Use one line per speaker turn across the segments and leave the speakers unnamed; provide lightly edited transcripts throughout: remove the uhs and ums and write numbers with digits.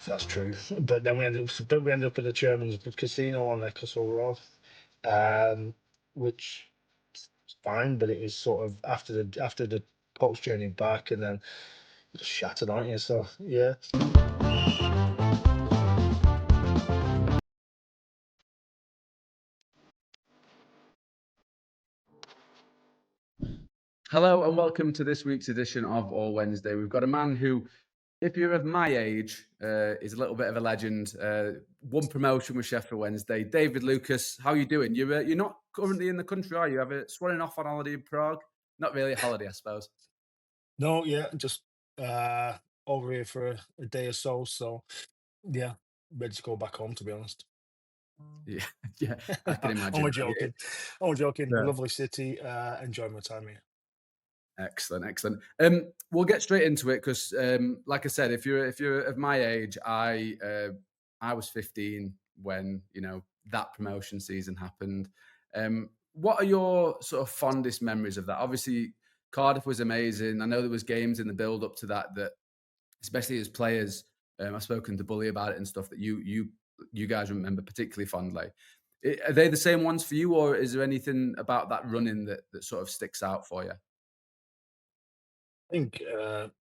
That's true. But then we ended up at the Germans casino on the Castle Road, um, which is fine, but it was sort of after the coach journey back, and then just shattered, aren't you? So yeah.
Hello and welcome to this week's edition of All Wednesday. We've got a man who, if you're of my age, is a little bit of a legend. Won promotion with Sheffield Wednesday. David Lucas, how are you doing? You're not currently in the country, are you? Have a swanning off on holiday in Prague? Not really a holiday, I suppose.
No, yeah, just uh over here for a day or so. So yeah, ready to go back home, to be honest.
Yeah, yeah, I can
Only
imagine.
joking. Only joking. A
Yeah.
lovely city. Enjoy my time here.
Excellent, excellent. We'll get straight into it because, like I said, if you're of my age, I was 15 when that promotion season happened. What are your sort of fondest memories of that? Obviously, Cardiff was amazing. I know there was games in the build up to that, especially as players, I've spoken to Bully about it and stuff that you guys remember particularly fondly. Are they the same ones for you, or is there anything about that running that sort of sticks out for you?
I think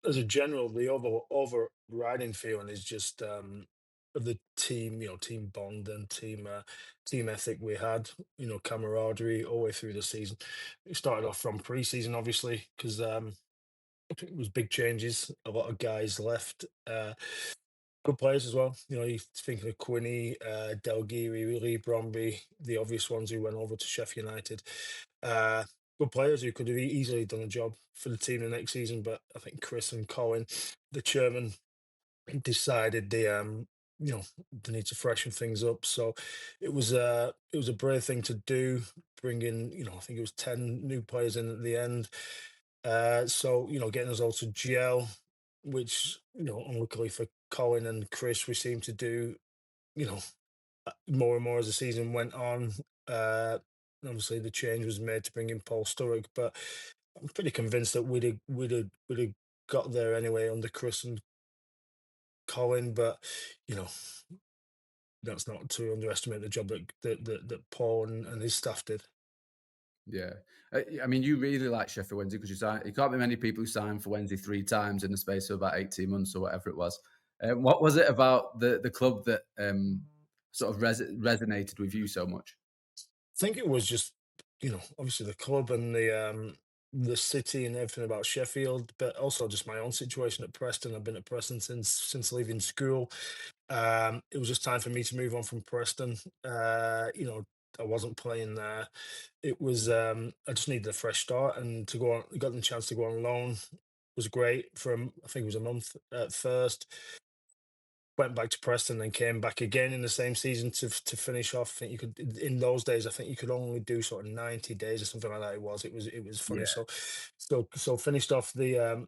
as a general, the overriding feeling is just of the team, team bond and team ethic we had, camaraderie all the way through the season. It started off from pre-season, obviously, because it was big changes. A lot of guys left. Good players as well. You thinking of Quinney, Delgiri, Lee Bromby, the obvious ones who went over to Sheffield United. Uh, Good players who could have easily done a job for the team the next season, but I think Chris and Colin, the chairman, decided they need to freshen things up. So it was a brave thing to do, bring in, I think it was 10 new players in at the end. So getting us all to gel, which unluckily for Colin and Chris, we seem to do, you know, more and more as the season went on. Uh, Obviously, the change was made to bring in Paul Sturrock, but I'm pretty convinced that we'd have got there anyway under Chris and Colin. But you know, that's not to underestimate the job that Paul and his staff did.
Yeah. I mean, you really like Sheffield Wednesday because you can't be many people who signed for Wednesday 3 times in the space of about 18 months or whatever it was. What was it about the club that sort of resonated with you so much?
Think it was just, obviously the club and the city and everything about Sheffield, but also just my own situation at Preston. I've been at Preston since leaving school. It was just time for me to move on from Preston. I wasn't playing there. It was I just needed a fresh start, and to go on, got the chance to go on loan was great for I think it was a month at first. Went back to Preston and came back again in the same season to finish off. I think you could, in those days, I think you could only do sort of 90 days or something like that. It was funny.
Yeah.
So finished off the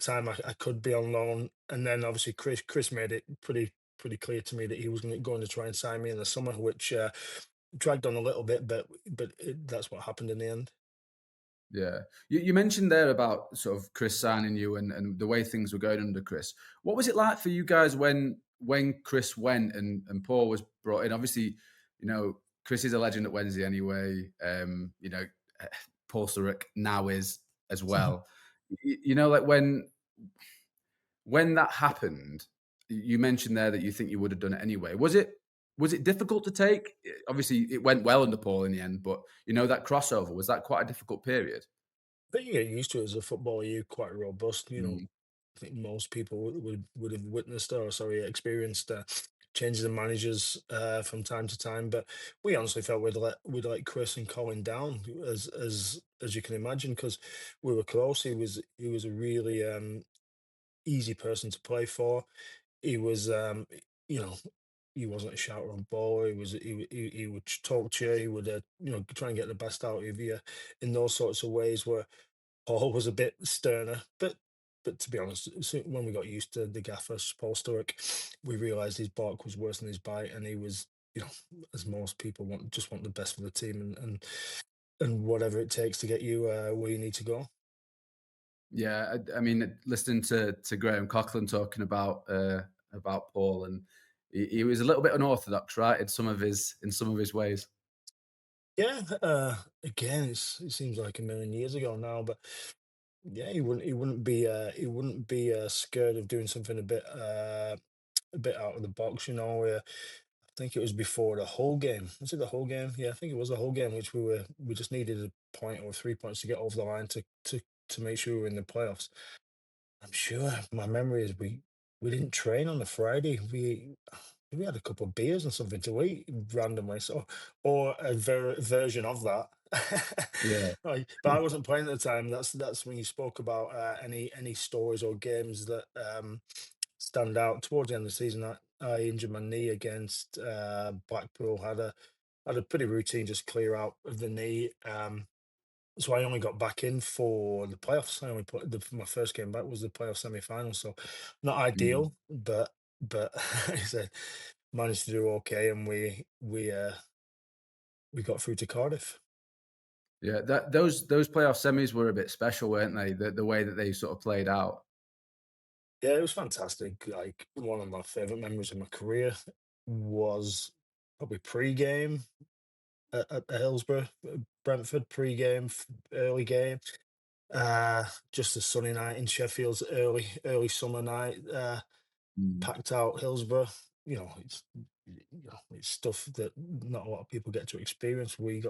time I could be on loan, and then obviously Chris made it pretty clear to me that he was going to try and sign me in the summer, which dragged on a little bit, but that's what happened in the end.
Yeah. You mentioned there about sort of Chris signing you and the way things were going under Chris. What was it like for you guys when Chris went and Paul was brought in? Obviously, Chris is a legend at Wednesday anyway. Paul Sturrock now is as well. Like when that happened, you mentioned there that you think you would have done it anyway. Was it difficult to take? Obviously, it went well under Paul in the end, but that crossover, was that quite a difficult period?
But you get used to it as a footballer. You're quite robust.
Mm,
I think most people would have witnessed or sorry experienced changes in managers from time to time. But we honestly felt we'd let Chris and Colin down as you can imagine because we were close. He was a really easy person to play for. He was you know he wasn't a shouter on ball. He would talk to you. He would try and get the best out of you in those sorts of ways where Paul was a bit sterner, but to be honest, when we got used to the gaffer, Paul Sturrock, we realised his bark was worse than his bite, and he was, as most people want the best for the team, and whatever it takes to get you where you need to go.
yeah, I mean, listening to Graham Coughlin talking about about Paul, and he was a little bit unorthodox, right, in some of his ways.
Yeah, again, it seems like a million years ago now, but yeah, he wouldn't be scared of doing something a bit out of the box. I think it was before the whole game. Was it the whole game? Yeah, I think it was the whole game, which we just needed a point or 3 points to get over the line to make sure we were in the playoffs. I'm sure my memory is we didn't train on the Friday. We had a couple of beers and something to eat randomly, so or a version of that.
Yeah.
But I wasn't playing at the time. That's when you spoke about any stories or games that stand out towards the end of the season. I injured my knee against Blackpool. Had a pretty routine just clear out of the knee. So I only got back in for the playoffs. I only put my first game back was the playoff semi-final. So not
Mm.
ideal, but I said managed to do okay, and we got through to Cardiff.
Yeah, those playoff semis were a bit special, weren't they? The way that they sort of played out.
Yeah, it was fantastic. Like one of my favorite memories of my career was probably pre-game at the Hillsborough, Brentford pre-game, early game. Just a sunny night in Sheffield's early summer night.
Mm.
Packed out Hillsborough. It's stuff that not a lot of people get to experience. We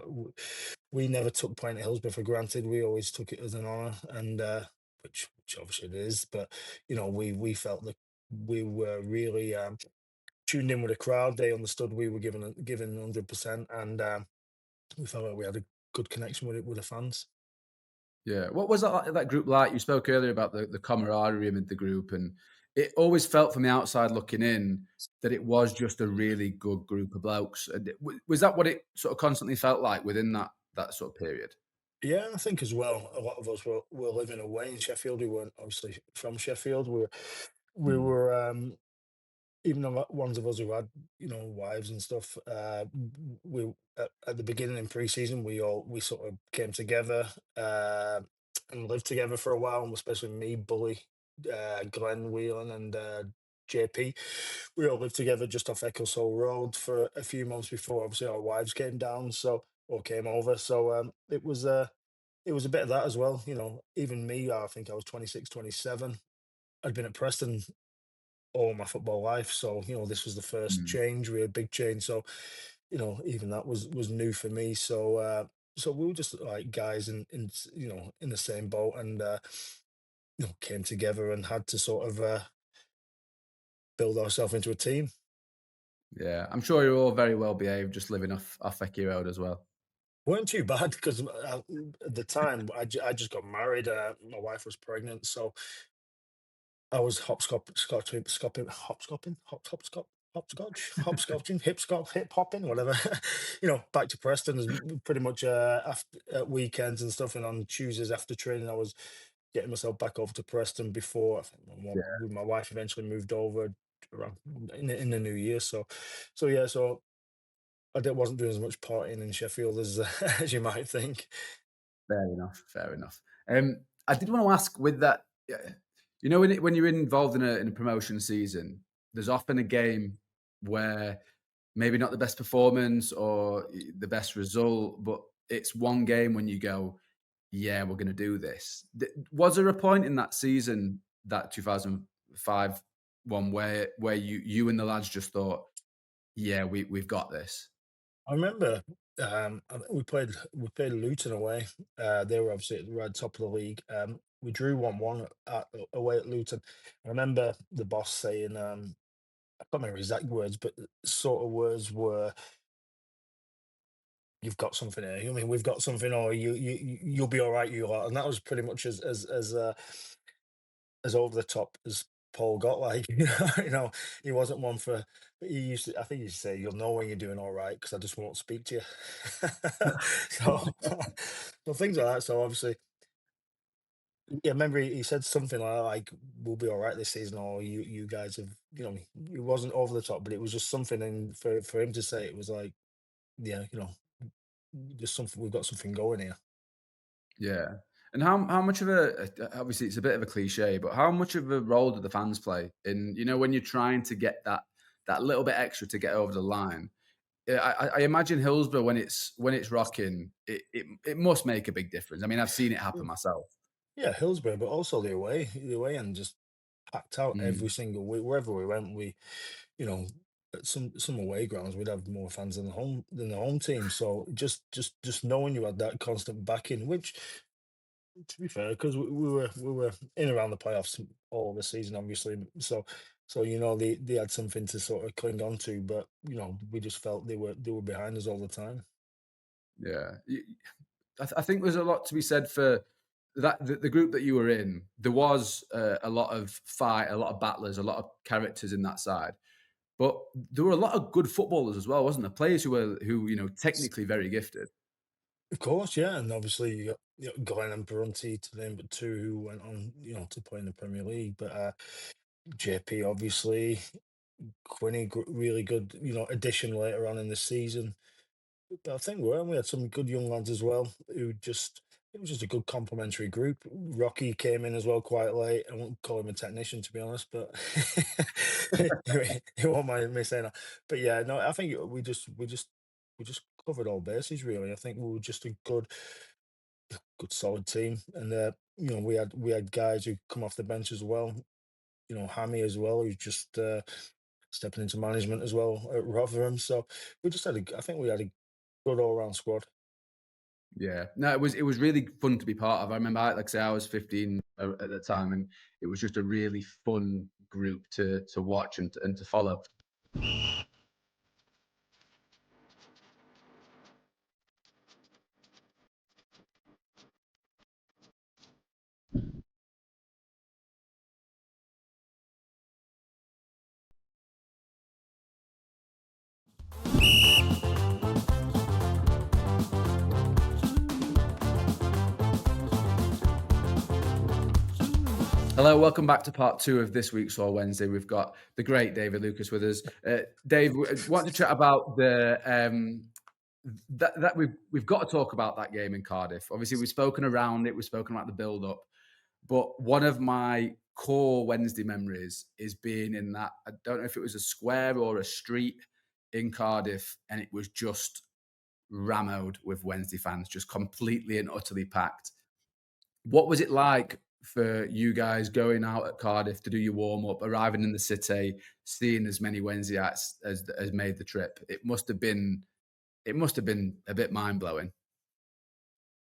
never took playing at Hillsborough for granted. We always took it as an honour, and which obviously it is. But we felt that we were really tuned in with the crowd. They understood we were given 100%, and we felt like we had a good connection with the fans.
Yeah. What was that group like? You spoke earlier about the camaraderie amid the group, and it always felt from the outside looking in that it was just a really good group of blokes. And was that what it sort of constantly felt like within that sort of period?
Yeah, I think as well. A lot of us were living away in Sheffield. We weren't obviously from Sheffield. We
Mm.
were even the ones of us who had wives and stuff. We at the beginning in pre-season we sort of came together and lived together for a while, and especially me, Bully, Glenn Whelan, and JP. We all lived together just off Ecclesall Road for a few months before obviously our wives came down, so or came over. So it was a bit of that as well. Even me, I think I was 26, 27. I'd been at Preston all my football life, so this was the first
Mm.
change, really big change. So even that was new for me. So we were just like guys in the same boat, and came together and had to sort of build ourselves into a team.
Yeah. I'm sure you're all very well behaved, just living off Ecky Road as well.
Weren't too bad because at the time I just got married. My wife was pregnant, so I was hopscotching, hip hopping, whatever. Back to Preston is pretty much after at weekends and stuff, and on Tuesdays after training, I was getting myself back over to Preston before I think my wife eventually moved over around in the new year. So yeah, so wasn't doing as much partying in Sheffield as as you might think.
Fair enough. Fair enough. I did want to ask with that, yeah, when you're involved in a promotion season, there's often a game where maybe not the best performance or the best result, but it's one game when you go, yeah, we're going to do this. Was there a point in that season, that 2005 one, where you and the lads just thought, yeah, we've got this?
I remember I think we played Luton away. They were obviously at the right top of the league. We drew 1-1 away at Luton. I remember the boss saying, I can't remember exact words, but the sort of words were, "You've got something here. I mean, we've got something, or you'll be all right, you lot." And that was pretty much as over the top as Paul got. Like, he wasn't one for. But I think he used to say, "You'll know when you're doing all right because I just won't speak to you." so, so things like that. So obviously, yeah, remember he said something like, "We'll be all right this season," or "You guys have," it wasn't over the top, but it was just something. And for him to say it was like, yeah, just something. We've got something going here.
Yeah. And how much of obviously it's a bit of a cliche, but how much of a role do the fans play in, when you're trying to get that little bit extra to get over the line? I imagine Hillsborough when it's rocking, it must make a big difference. I mean, I've seen it happen myself.
Yeah, Hillsborough, but also the away end just packed out every
Mm.
single week. Wherever we went, you know, at some away grounds, we'd have more fans than the home team. So just knowing you had that constant backing, which to be fair, because we were in around the playoffs all the season, obviously. So they had something to sort of cling on to, but we just felt they were behind us all the time.
Yeah. I think there's a lot to be said for that. The group that you were in, there was a lot of fight, a lot of battlers, a lot of characters in that side. But there were a lot of good footballers as well, wasn't there? Players who technically very gifted.
Of course, yeah, and obviously you got Glenn and Bronte to name but two who went on, to play in the Premier League. But JP obviously, Quinny, really good, addition later on in the season. But I think we had some good young lads as well who just it was just a good complementary group. Rocky came in as well quite late. I won't call him a technician to be honest, but he won't mind me saying that. But yeah, no, I think we just covered all bases really. I think we were just a good solid team, and we had guys who come off the bench as well. Hammy as well, who's just stepping into management as well at Rotherham. So I think we had a good all round squad.
Yeah, no, it was really fun to be part of. I remember, like I say, I was 15 at the time, and it was just a really fun group to watch and to follow. Hello, welcome back to part two of this week's All Wednesday. We've got the great David Lucas with us. Dave, we want to chat about that we've got to talk about that game in Cardiff. Obviously, we've spoken around it, we've spoken about the build up, but one of my core Wednesday memories is being in that. I don't know if it was a square or a street in Cardiff, and it was just rammed with Wednesday fans, just completely and utterly packed. What was it like for you guys going out at Cardiff to do your warm up, arriving in the city, seeing as many Wednesdayites as made the trip? It must have been a bit mind blowing.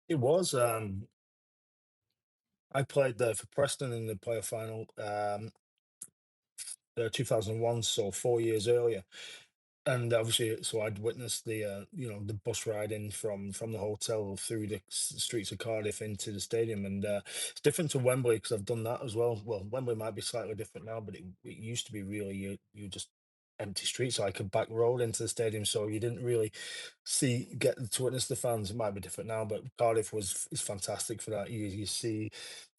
It was. I played there for Preston in the playoff final, 2001, so 4 years earlier. And obviously, so I'd witnessed the bus ride in from the hotel through the streets of Cardiff into the stadium, and it's different to Wembley because I've done that as well. Well, Wembley might be slightly different now, but it used to be really you just empty streets, like a back road into the stadium, so you didn't really get to witness the fans. It might be different now, but Cardiff is fantastic for that. You see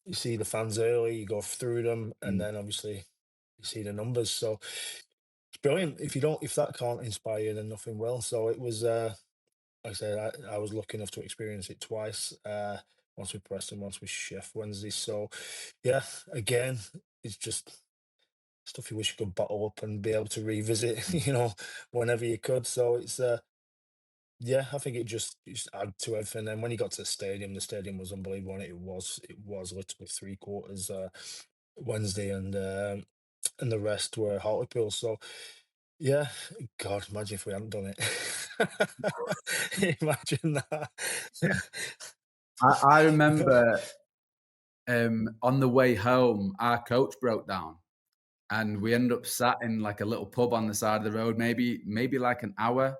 the fans early, you go through them, and
Mm.
then obviously you see the numbers. So it's brilliant. If that can't inspire you, then nothing will. So it was, like I said, I was lucky enough to experience it twice. Once with Preston, once with Chef Wednesday. So yeah, again, it's just stuff you wish you could bottle up and be able to revisit, whenever you could. So it's yeah, I think it just added to everything. And when you got to the stadium was unbelievable. And it was literally three quarters Wednesday, and the rest were Hartlepool. So yeah, God, imagine if we hadn't done it. Imagine that.
I remember on the way home, our coach broke down, and we ended up sat in like a little pub on the side of the road, maybe like an hour.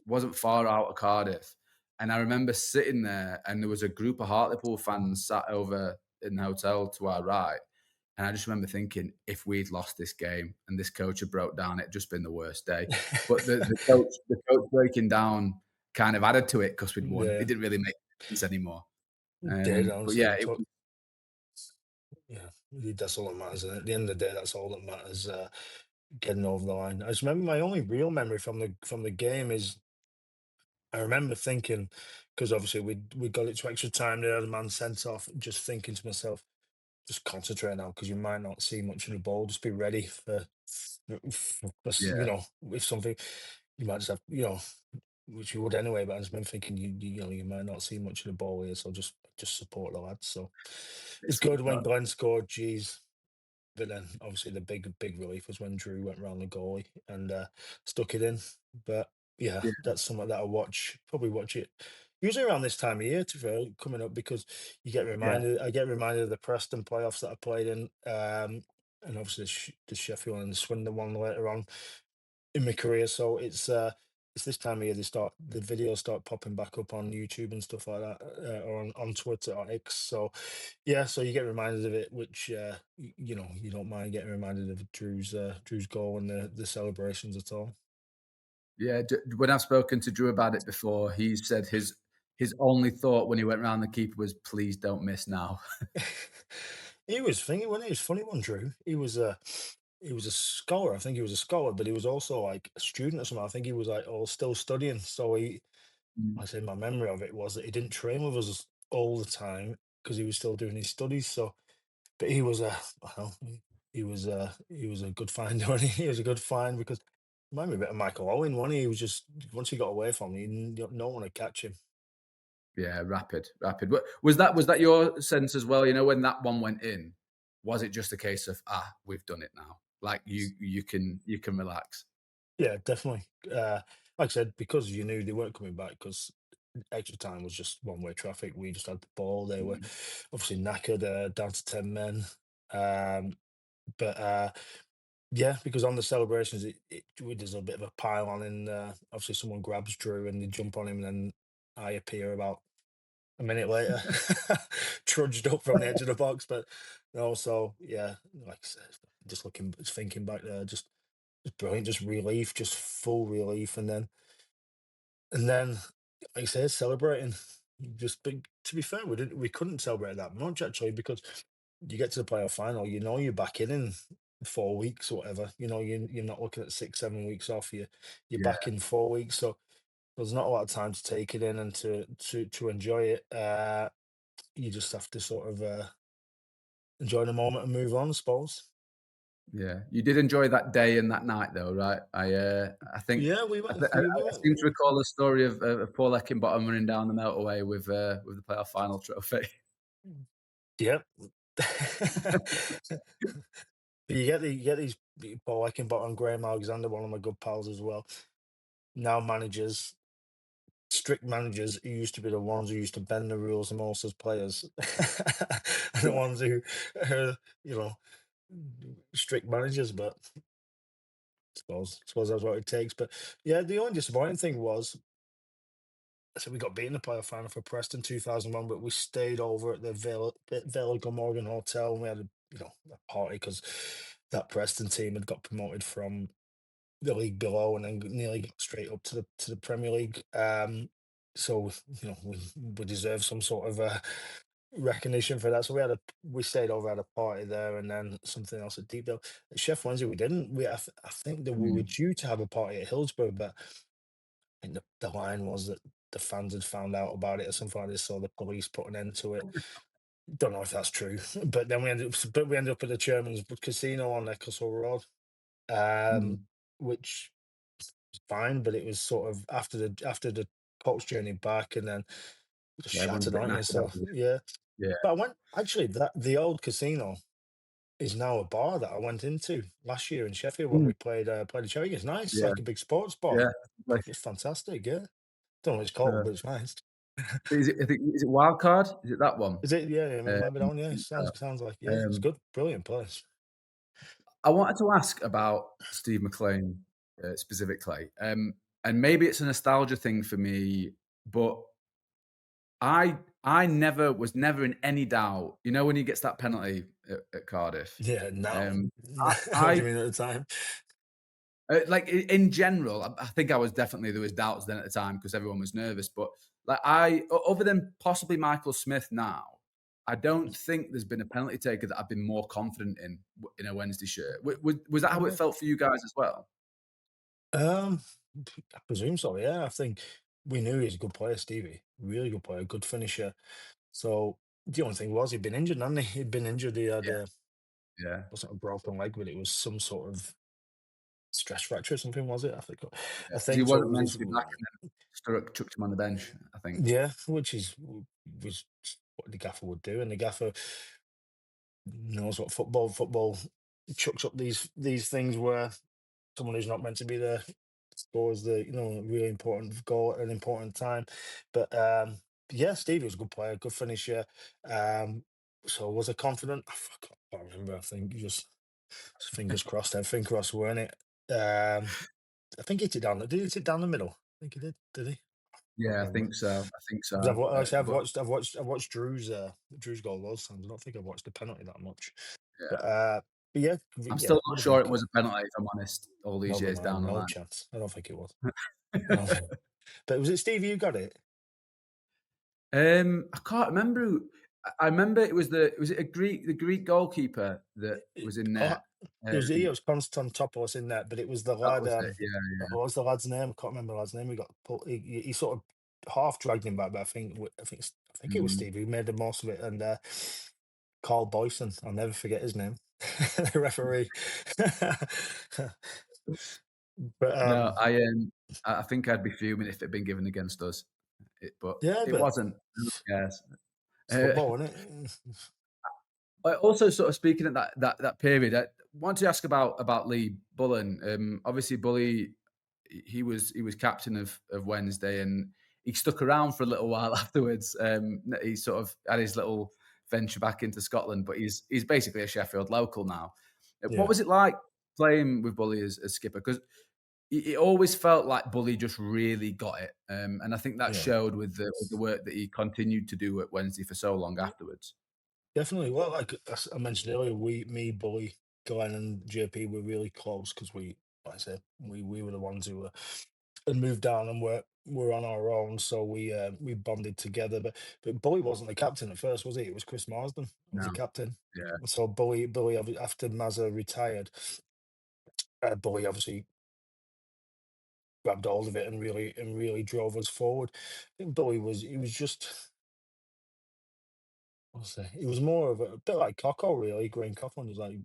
Wasn't far out of Cardiff, and I remember sitting there, and there was a group of Hartlepool fans sat over in the hotel to our right, and I just remember thinking, if we'd lost this game and this coach had broke down, it'd just been the worst day. But the coach breaking down kind of added to it because we'd won. It
Yeah,
didn't really make sense anymore.
dead
But
honestly.
yeah, it
Yeah, really, that's all that matters. And at the end of the day, that's all that matters. Getting over the line. I just remember my only real memory from the game is I remember thinking, because obviously we got it to extra time, the other man sent off, just thinking to myself, just concentrate now because you might not see much of the ball. Just be ready
Yeah,
you know, if something you might just have, you know, which you would anyway. But I just been thinking, you know, you might not see much of the ball here, so just support the lads. So it's
it's good
good when
that.
Glenn scored. Geez. But then obviously the big relief was when Drew went round the goalie and stuck it in. But yeah,
Yeah,
that's something that I watch. Probably watch it usually around this time of year to be fair, coming up because you get
yeah.
reminded. I get reminded of the Preston playoffs that I played in, and obviously the Sheffield and the Swindon one later on in my career. So it's this time of year the videos start popping back up on YouTube and stuff like that, or on Twitter or X. So yeah, so you get reminded of it, which you know you don't mind getting reminded of Drew's goal and the celebrations at all.
Yeah, when I've spoken to Drew about it before, he said his only thought when he went round the keeper was, "Please don't miss now."
He was thinking when he was funny one, Drew. He was a scholar. I think he was a scholar, but he was also like a student or something. I think he was like all still studying. So
Mm,
I say my memory of it was that he didn't train with us all the time because he was still doing his studies. So, but he was a well, he was a good find. Wasn't he? He was a good find because reminded me a bit of Michael Owen. One he was just once he got away from him, no one would catch him.
yeah, rapid, rapid. Was that your sense as well? You know, when that one went in, was it just a case of we've done it now? Like you can relax.
Yeah, definitely. Like I said, because you knew they weren't coming back because extra time was just one way traffic. We just had the ball. They were
Mm,
obviously knackered, down to 10 men. Um, but yeah, because on the celebrations, there's a bit of a pile on, and obviously someone grabs Drew and they jump on him, and then I appear about a minute later, trudged up from the edge of the box. But also, yeah, like I said, just thinking back there, just brilliant, just relief, just full relief, and then, like I said, celebrating. Just big. To be fair, we couldn't celebrate that much actually because you get to the playoff final, you know you're back in 4 weeks or whatever. You know you're not looking at 6 7 weeks off. You're
yeah,
back in 4 weeks, so there's not a lot of time to take it in and to enjoy it. You just have to sort of enjoy the moment and move on, I suppose.
yeah. You did enjoy that day and that night, though, right? I think
Yeah, we
I
went.
seem to recall the story of Paul Eckenbottom running down the motorway with the playoff final trophy.
Yep. You get these Paul Eckenbottom, Graham Alexander, one of my good pals as well. Now managers, strict managers who used to be the ones who used to bend the rules the most as players, and the
Yeah,
ones who are, you know, strict managers. But suppose that's what it takes. But yeah, the only disappointing thing was, so we got beaten in the playoff final for Preston 2001, but we stayed over at the Vale Glamorgan Hotel and we had a party because that Preston team had got promoted from the league below and then nearly got straight up to the Premier League. So we deserve some sort of recognition for that. So we stayed over at a party there and then something else at Deepdale. At Chef Wednesday we didn't. I think that we were
mm,
due to have a party at Hillsborough, but I think the line was that the fans had found out about it or something like this, so the police put an end to it. Don't know if that's true, but then we ended up at the Chairman's Casino on Ecclesall Road, um,
mm.
which was fine, but it was sort of after the coach journey back, and then just
Yeah, everyone's a
shattered,
bit
aren't you?
knackered
So
after it.
yeah,
Yeah.
but I went actually that the old casino is now a bar that I went into last year in Sheffield when
Mm,
we played a charity. It's nice, it's
yeah,
like a big sports bar.
yeah. Like,
It's fantastic, yeah. Don't know what it's called,
uh,
but it's nice.
is it Wildcard? Is it that one?
Is it? Yeah, yeah, it might be that one. Yeah,
Uh,
sounds like yeah, it's
um,
good, brilliant place.
I wanted to ask about Steve McLean, specifically, and maybe it's a nostalgia thing for me, but I was never in any doubt. You know when he gets that penalty at Cardiff,
Yeah, now.
um,
What
I
do you mean at the time?
like in general, I think I was definitely there was doubts then at the time because everyone was nervous. But like other than possibly Michael Smith now, I don't think there's been a penalty taker that I've been more confident in a Wednesday shirt. Was that how it
Okay.
felt for you guys as well?
Um, I presume so. Yeah, I think. we knew he was a good player, Stevie, really good player, good finisher. So the only thing was he'd been injured, hadn't he? He'd been injured. He had
Yeah,
a
yeah,
wasn't a broken leg, but it was some sort of stress fracture or something, was it? I think.
yeah.
I
Because he
think so. It
wasn't
was
meant
his,
to be back, and then Sturrock chucked him on the bench, I think.
yeah, which is was what the gaffer would do, and the gaffer knows what football chucks up these things where someone who's not meant to be there scores the really important goal at an important time. But yeah, Stevie was a good player, good finisher. Um, so was I confident? I can't remember. I think just fingers crossed, everything crossed, weren't it? I think he hit it down. Did he hit it down the middle? I think he did. Did he? Can't
Yeah, I
remember.
think so. I think
'Cause
so.
Like I said,
But
I've watched Drew's goal loads of times. I don't think I've watched the penalty that much. But
yeah,
yeah,
I'm
yeah,
still
would
not
have been
sure it was a penalty, if I'm honest, all these
no,
years
no,
down the
no
line.
chance. I don't think it was. I don't think. But was it Stevie who got it?
I can't remember who. I remember it was was it the Greek goalkeeper that
It,
was in
oh,
net?
it was Konstantopoulos in there, but it was the
That
lad.
was it. Yeah,
What was the lad's name? I can't remember the lad's name. He got pulled. He sort of half dragged him back, but I think it was
mm,
Stevie who made the most of it. And Carl Boyson, I'll never forget his name, the referee. But
no, I think I'd be fuming if it'd been given against us, but
yeah,
it
but
wasn't. Who cares?
it's
Uh,
football, isn't it?
But also, sort of speaking at that period, I want to ask about Lee Bullen. Obviously, Bully, he was captain of Wednesday, and he stuck around for a little while afterwards. He sort of had his little venture back into Scotland, but he's basically a Sheffield local now. What
Yeah,
was it like playing with Bully as skipper? Because it always felt like Bully just really got it, and I think that
yeah.
showed with the work that he continued to do at Wednesday for so long afterwards.
Definitely. Well, like I mentioned earlier, me, Bully, Glenn, and JP were really close because like I said, we were the ones who had moved down and were on our own, so we bonded together. But Bully wasn't the captain at first, was he? It was Chris Marsden who was
No,
the captain.
yeah,
So after Mazza retired, Bully obviously grabbed hold of it and really drove us forward. I think Bully was he was just. What's that? It was more of a bit like Coco, really. Graham Cochran was like,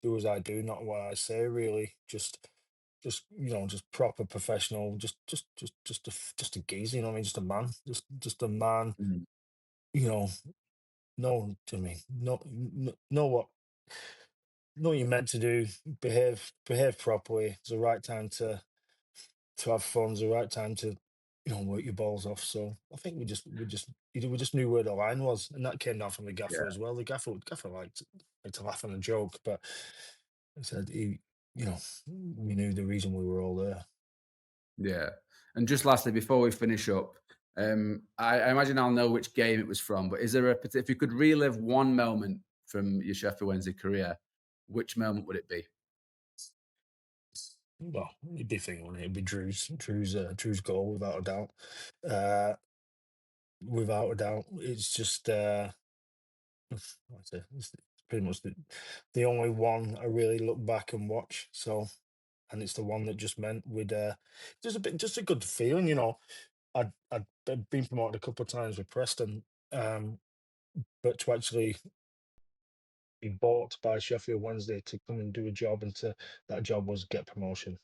"Do as I do, not what I say." Really, just just proper professional. Just a geezer. You know what I mean? Just a man. Just a man.
mm,
You know, know to me. Know what you're meant to do. Behave properly. It's the right time to have fun. It's the right time to work your balls off. So I think we just knew where the line was, and that came down from the gaffer
yeah.
as well. The gaffer liked to laugh and a joke, but he said we knew the reason we were all there.
Yeah. And just lastly, before we finish up, I imagine I'll know which game it was from, but is there if you could relive one moment from your Sheffield Wednesday career, which moment would it be?
Well, you'd be thinking it'd be Drew's goal without a doubt. Uh, Without a doubt, it's just like I say, it's pretty much the only one I really look back and watch. So, and it's the one that just meant with just a good feeling, I'd been promoted a couple of times with Preston, um, but to actually be bought by Sheffield Wednesday to come and do a job, and to that job was get promotion.